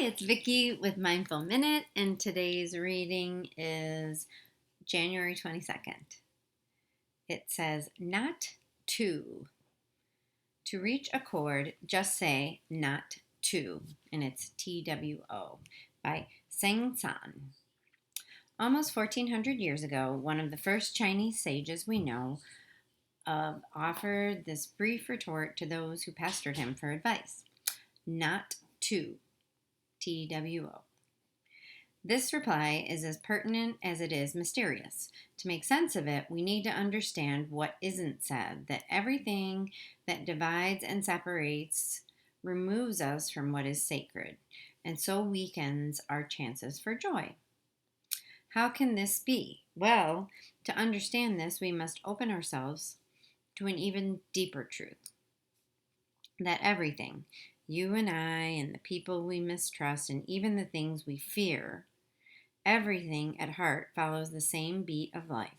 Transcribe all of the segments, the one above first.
it's Vicky with Mindful Minute, and today's reading is January 22nd. It says, not to. To reach a chord, just say not to, and it's TWO by Sang San. Almost 1400 years ago, one of the first Chinese sages we know of offered this brief retort to those who pestered him for advice. Not to. TWO. This reply is as pertinent as it is mysterious. To make sense of it, we need to understand what isn't said, that everything that divides and separates removes us from what is sacred, and so weakens our chances for joy. How can this be? Well, to understand this, we must open ourselves to an even deeper truth. That everything, you and I and the people we mistrust and even the things we fear, everything at heart follows the same beat of life,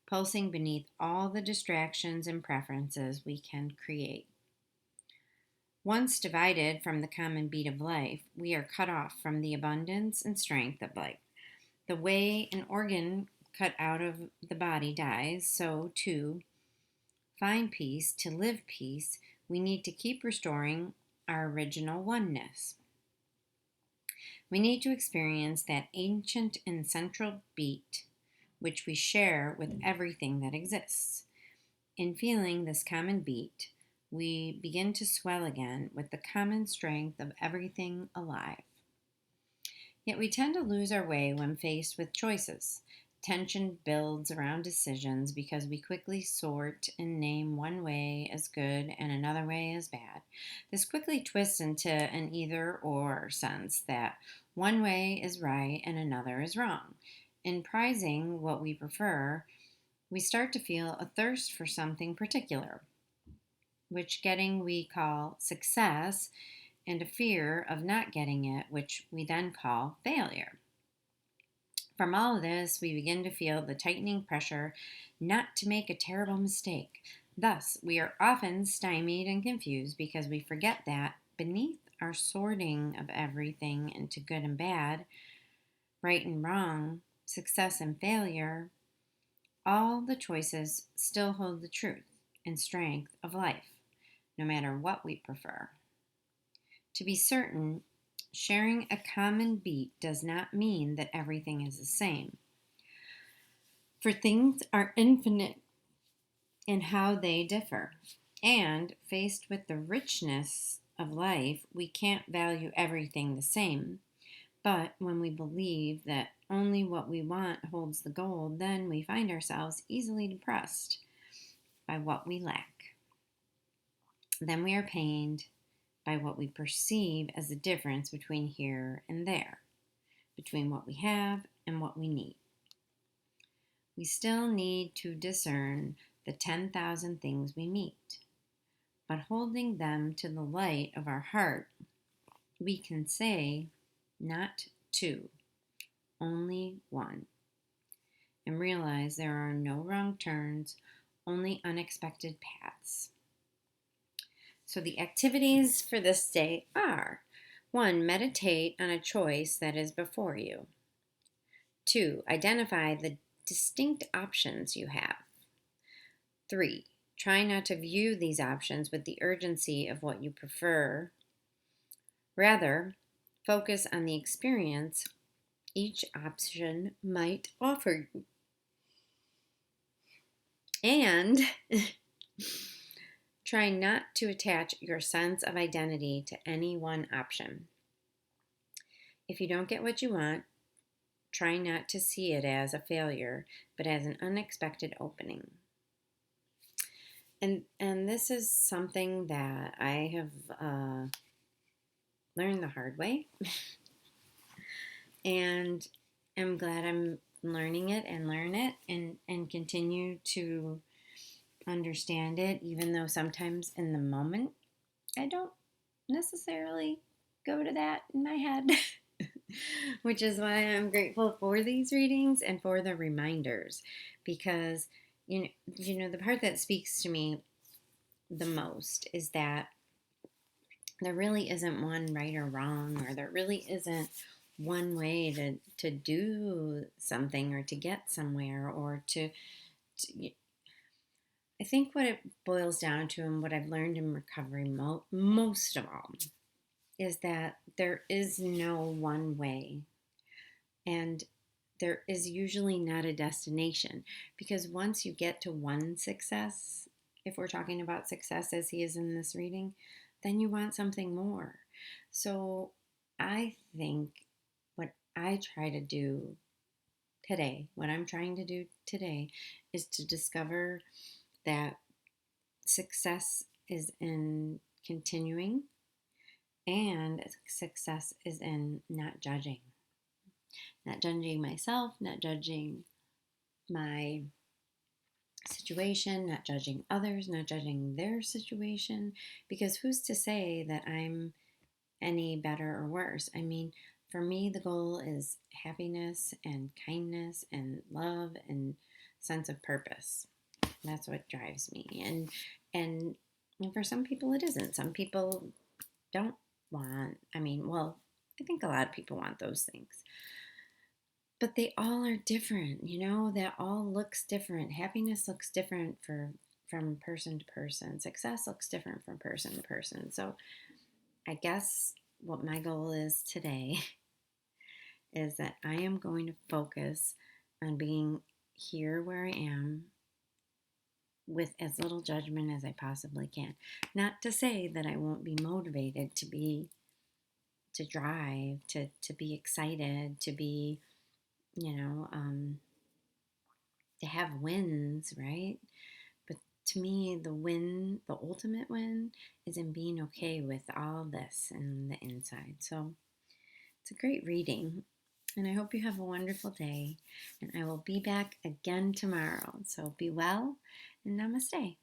pulsing beneath all the distractions and preferences we can create. Once divided from the common beat of life, we are cut off from the abundance and strength of life. The way an organ cut out of the body dies, so to find peace, to live peace, we need to keep restoring our original oneness. We need to experience that ancient and central beat which we share with everything that exists. In feeling this common beat, we begin to swell again with the common strength of everything alive. Yet we tend to lose our way when faced with choices. Tension builds around decisions because we quickly sort and name one way as good and another way as bad. This quickly twists into an either-or sense that one way is right and another is wrong. In prizing what we prefer, we start to feel a thirst for something particular, which getting we call success, and a fear of not getting it, which we then call failure. From all of this, we begin to feel the tightening pressure not to make a terrible mistake. Thus, we are often stymied and confused because we forget that beneath our sorting of everything into good and bad, right and wrong, success and failure, all the choices still hold the truth and strength of life, no matter what we prefer. To be certain, sharing a common beat does not mean that everything is the same. For things are infinite in how they differ. And faced with the richness of life, we can't value everything the same. But when we believe that only what we want holds the gold, then we find ourselves easily depressed by what we lack. Then we are pained by what we perceive as the difference between here and there, between what we have and what we need. We still need to discern the 10,000 things we meet, but holding them to the light of our heart, we can say, not two, only one, and realize there are no wrong turns, only unexpected paths. So the activities for this day are: 1. Meditate on a choice that is before you. 2. Identify the distinct options you have. 3. Try not to view these options with the urgency of what you prefer. Rather, focus on the experience each option might offer you. And try not to attach your sense of identity to any one option. If you don't get what you want, try not to see it as a failure, but as an unexpected opening. And this is something that I have learned the hard way. And I'm glad I'm learning it and learn it and continue to understand it, even though sometimes in the moment I don't necessarily go to that in my head, which is why I'm grateful for these readings and for the reminders, because you know the part that speaks to me the most is that there really isn't one right or wrong, or there really isn't one way to do something or to get somewhere or to I think what it boils down to, and what I've learned in recovery most of all, is that there is no one way, and there is usually not a destination, because once you get to one success, if we're talking about success as he is in this reading, then you want something more. So I think what I try to do today, what I'm trying to do today, is to discover that success is in continuing, and success is in not judging myself, not judging my situation, not judging others, not judging their situation, because who's to say that I'm any better or worse? I mean, for me, the goal is happiness and kindness and love and sense of purpose. That's what drives me. And and for some people it isn't. Some people don't want, I mean, well, I think a lot of people want those things. But they all are different, that all looks different. Happiness looks different from person to person. Success looks different from person to person. So I guess what my goal is today is that I am going to focus on being here where I am with as little judgment as I possibly can. Not to say that I won't be motivated to drive, to be excited, to be, you know, um, to have wins, right? But to me, the ultimate win, is in being okay with all this and the inside. So it's a great reading. And I hope you have a wonderful day. And I will be back again tomorrow. So be well and namaste.